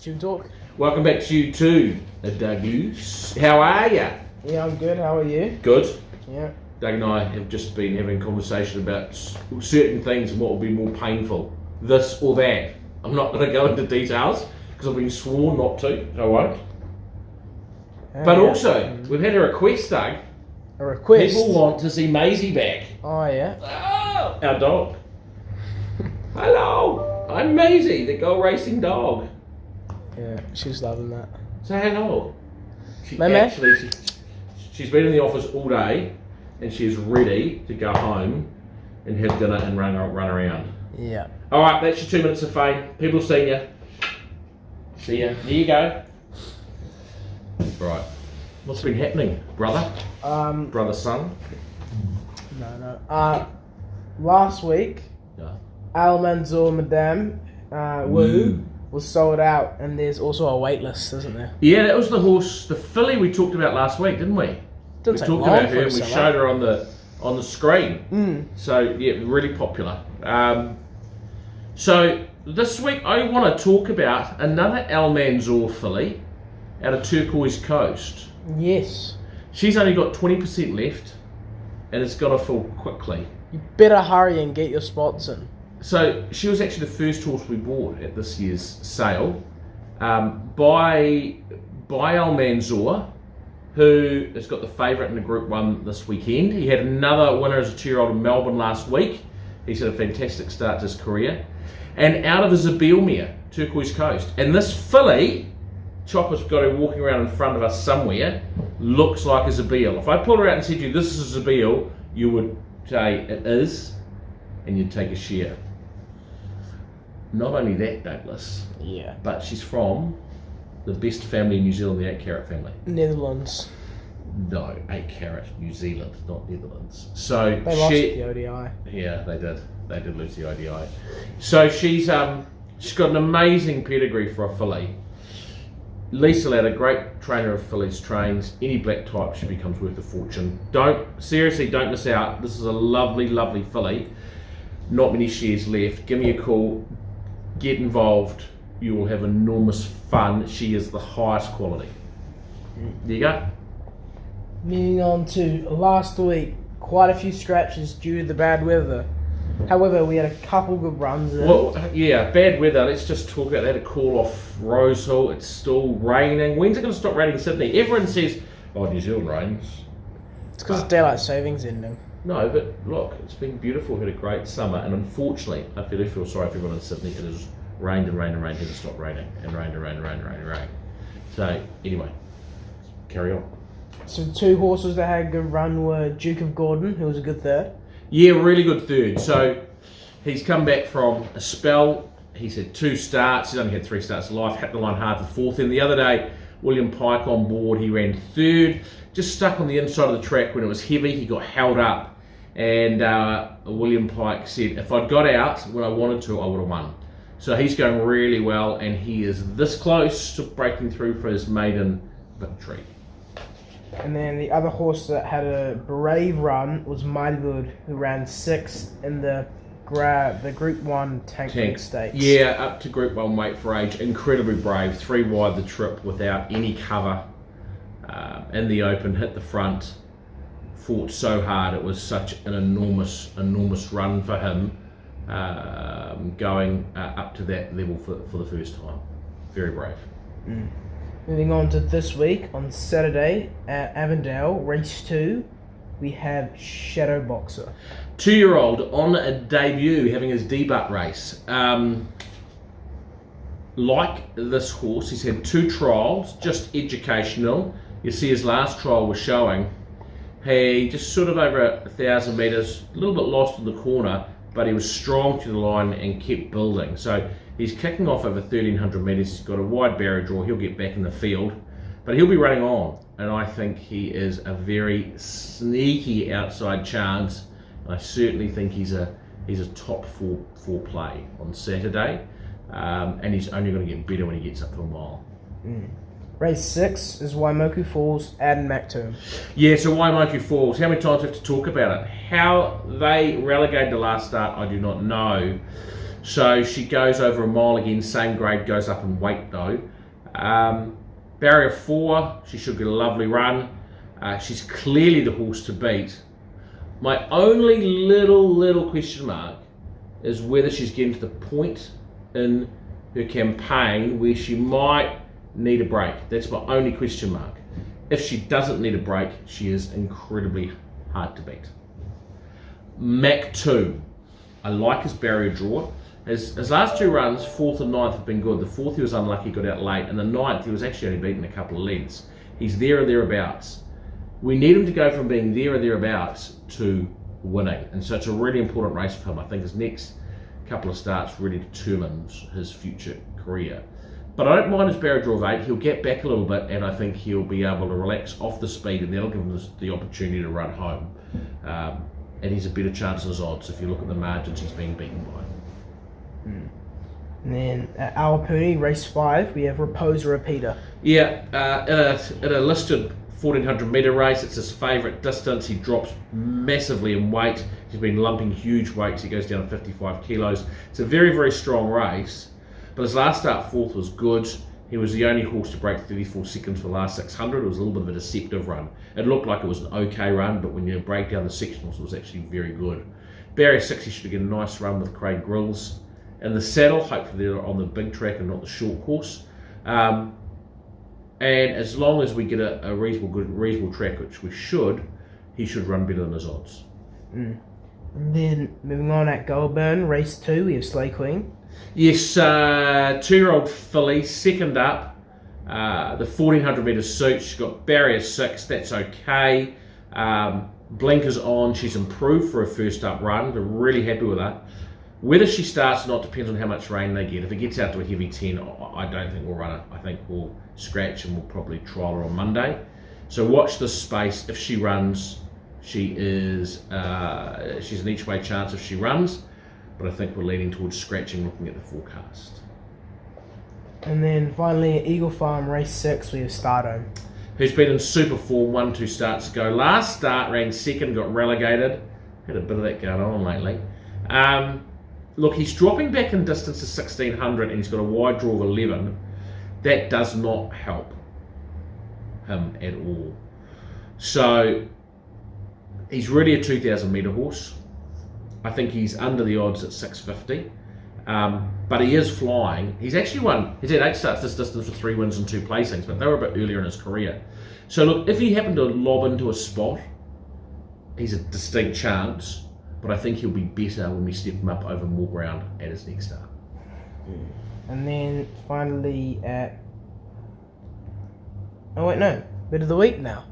TubeTalk. Welcome back to you too, Douglas. How are ya? Yeah, I'm good. How are you? Good. Yeah. Doug and I have just been having a conversation about certain things and what will be more painful, this or that. I'm not going to go into details because I've been sworn not to, so I won't. But also, we've had a request, Doug. A request? People want to see Maisie back. Oh, yeah? Oh, our dog. Hello, I'm Maisie, the go racing dog. Yeah, she's loving that. Say hello. She's been in the office all day and she's ready to go home and have dinner and run around. Yeah. Alright, that's your 2 minutes of fame. People have seen you. See ya. There you go. Right. What's been happening, brother? Brother, son? No. Last week, Yeah. Almanzor Madame Woo was sold out, and there's also a wait list, isn't there? Yeah, that was the horse, the filly we talked about last week, didn't we? We Didn't talked take long about for her it and to we sell showed out. her on the screen. So yeah, really popular. So this week I want to talk about another Almanzor filly out of Turquoise Coast. Yes. She's only got 20% left and it's got to fill quickly. You better hurry and get your spots in. So she was actually the first horse we bought at this year's sale by Almanzor, who has got the favourite in the Group 1 this weekend. He had another winner as a 2-year-old in Melbourne last week. He's had a fantastic start to his career. And out of Isabel mare, Turquoise Coast. And this filly, Chopper's got her walking around in front of us somewhere, looks like Isabel. If I pulled her out and said to you, this is Isabel, you would say it is, and you'd take a share. Not only that, Douglas, Yeah. but she's from the best family in New Zealand, the 8 Carat family. Netherlands. No, 8 Carat, New Zealand, not Netherlands. So They lost the ODI. Yeah, they did. They did lose the ODI. So she's got an amazing pedigree for a filly. Lisa Ladd, a great trainer of fillies, trains any black type. She becomes worth a fortune. Don't miss out. This is a lovely, lovely filly. Not many shares left. Give me a call. Get involved. You will have enormous fun. She is the highest quality. There you go. Moving on to last week, quite a few scratches due to the bad weather. However, we had a couple good runs in. Well, yeah, bad weather. Let's just talk about that. A call off Rosehill. It's still raining. When's it going to stop raining in Sydney? Everyone says, oh, New Zealand rains. It's because it's daylight savings ending. No, but look, it's been beautiful. We had a great summer, and unfortunately, I feel sorry for everyone in Sydney. It has rained and rained and rained, hasn't stopped raining, and rained and rained and rained and rained and rained. So, anyway, carry on. So the two horses that had a good run were Duke of Gordon, who was a good third. Yeah, really good third. So, he's come back from a spell. He's had 2 starts. He's only had 3 starts in life. Had the line hard for 4th. And the other day, William Pike on board. He ran 3rd. Just stuck on the inside of the track when it was heavy. He got held up. And William Pike said, if I'd got out when I wanted to, I would have won. So he's going really well. And he is this close to breaking through for his maiden victory. And then the other horse that had a brave run was Mighty Wood, who ran 6th in the Group 1 Tank Stakes. Yeah, up to Group 1 weight for age. Incredibly brave. 3 wide the trip without any cover. In the open, hit the front. Fought so hard. It was such an enormous run for him. Going up to that level for the first time. Very brave. Moving on to this week, on Saturday at Avondale, race 2, we have Shadow Boxer. 2-year-old on a debut, having his debut race. Like this horse, he's had 2 trials, just educational. You see his last trial was showing. He just sort of over 1,000 metres, a little bit lost in the corner, but he was strong to the line and kept building. So he's kicking off over 1,300 metres. He's got a wide barrier draw. He'll get back in the field, but he'll be running on. And I think he is a very sneaky outside chance. I certainly think he's a top four play on Saturday, and he's only going to get better when he gets up to a mile. Race 6 is Waimoku Falls, Adam Macturn. Yeah, so Waimoku Falls, how many times do we have to talk about it? How they relegated the last start, I do not know. So she goes over a mile again, same grade, goes up in weight though. Barrier 4, she should get a lovely run. She's clearly the horse to beat. My only little question mark is whether she's getting to the point in her campaign where she might need a break. That's my only question mark. If she doesn't need a break, she is incredibly hard to beat. Mac 2, I like his barrier draw. His last 2 runs, 4th and 9th, have been good. The 4th he was unlucky, got out late, and the 9th he was actually only beaten a couple of lengths. He's there or thereabouts. We need him to go from being there or thereabouts to winning, and so it's a really important race for him. I think his next couple of starts really determines his future career. But I don't mind his barrier draw of 8. He'll get back a little bit, and I think he'll be able to relax off the speed, and that'll give him the opportunity to run home. And he's a better chance in his odds if you look at the margins he's being beaten by. And then at Awapuni, race 5, we have Repose Repeater. Yeah, in a listed 1400 metre race, it's his favourite distance. He drops massively in weight. He's been lumping huge weights. He goes down to 55 kilos. It's a very strong race, but his last start 4th was good. He was the only horse to break 34 seconds for the last 600. It was a little bit of a deceptive run. It looked like it was an okay run, but when you break down the sectionals, it was actually very good. Barrier 6, he should get a nice run with Craig Grills in the saddle. Hopefully they're on the big track and not the short course. And as long as we get a reasonable track, which we should, he should run better than his odds. And then moving on at Goulburn, race 2, we have Slay Queen. Yes, 2-year-old filly, second up. The 1400 metre suit, she's got barrier 6, that's okay. Blinkers on, she's improved for her first up run. They're really happy with that. Whether she starts or not depends on how much rain they get. If it gets out to a heavy 10, I don't think we'll run it. I think we'll scratch and we'll probably trial her on Monday. So watch this space. If she runs, she's an each way chance if she runs, but I think we're leaning towards scratching looking at the forecast. And then finally at Eagle Farm, race 6, we have Stardome. Who's been in super form 1-2 starts ago. Last start ran second, got relegated. Had a bit of that going on lately. Look, he's dropping back in distance to 1600 and he's got a wide draw of 11. That does not help him at all. So he's really a 2000 metre horse. I think he's under the odds at 650. But he is flying. He's actually he's had 8 starts this distance with 3 wins and 2 placings, but they were a bit earlier in his career. So look, if he happened to lob into a spot, he's a distinct chance. But I think he'll be better when we step him up over more ground at his next start. And then finally at... Oh wait, no. Bit of the week now.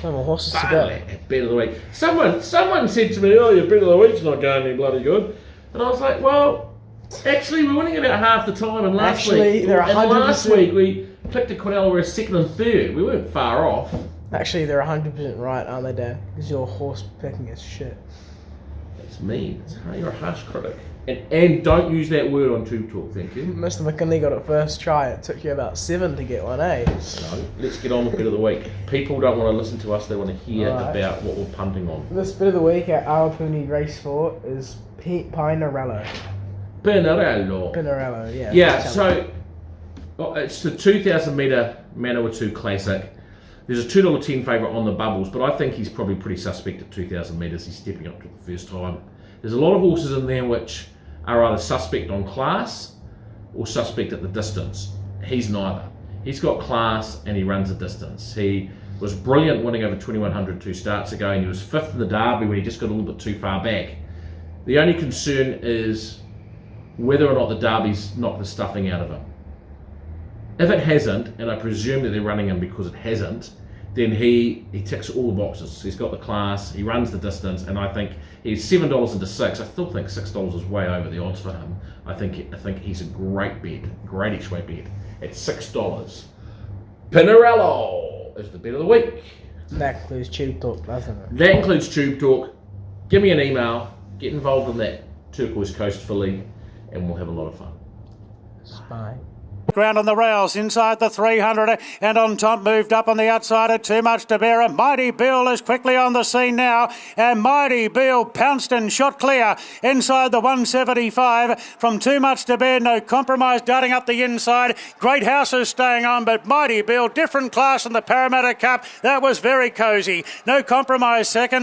No more horses to go. Bet of the week. Someone said to me earlier, bet of the week's not going any bloody good. And I was like, well, actually we're winning about half the time. And last week we picked a Cornell, we were 2nd and 3rd. We weren't far off. Actually, they're 100% right, aren't they, Dad? Because your horse picking is shit. It's mean. You're a harsh critic. And don't use that word on TubeTalk, thank you. Mr. McKinley got it first try. It took you about 7 to get one, eh? No, let's get on with bit of the week. People don't want to listen to us, they want to hear about what we're punting on. This bit of the week at Awapuni race 4 is Pinarello. Pinarello, yeah. Yeah, so it's the 2000 metre Manawatu Classic. There's a $2.10 favourite on the bubbles, but I think he's probably pretty suspect at 2,000 metres. He's stepping up for the first time. There's a lot of horses in there which are either suspect on class or suspect at the distance. He's neither. He's got class and he runs a distance. He was brilliant winning over 2100 2 starts ago, and he was 5th in the Derby when he just got a little bit too far back. The only concern is whether or not the Derby's knocked the stuffing out of him. If it hasn't, and I presume that they're running him because it hasn't, then he ticks all the boxes. He's got the class, he runs the distance, and I think he's $7 into 6. I still think $6 is way over the odds for him. I think he's a great bet, great each way bet at $6. Pinarello is the bet of the week. That includes TubeTalk, doesn't it? That includes TubeTalk. Give me an email, get involved in that Turquoise Coast filly, and we'll have a lot of fun. Bye. Ground on the rails inside the 300 and on top moved up on the outside at Too Much to Bear. Mighty Bill is quickly on the scene now, and Mighty Bill pounced and shot clear inside the 175 from Too Much to Bear. No Compromise darting up the inside. Great House is staying on, but Mighty Bill, different class in the Parramatta Cup. That was very cosy. No Compromise second.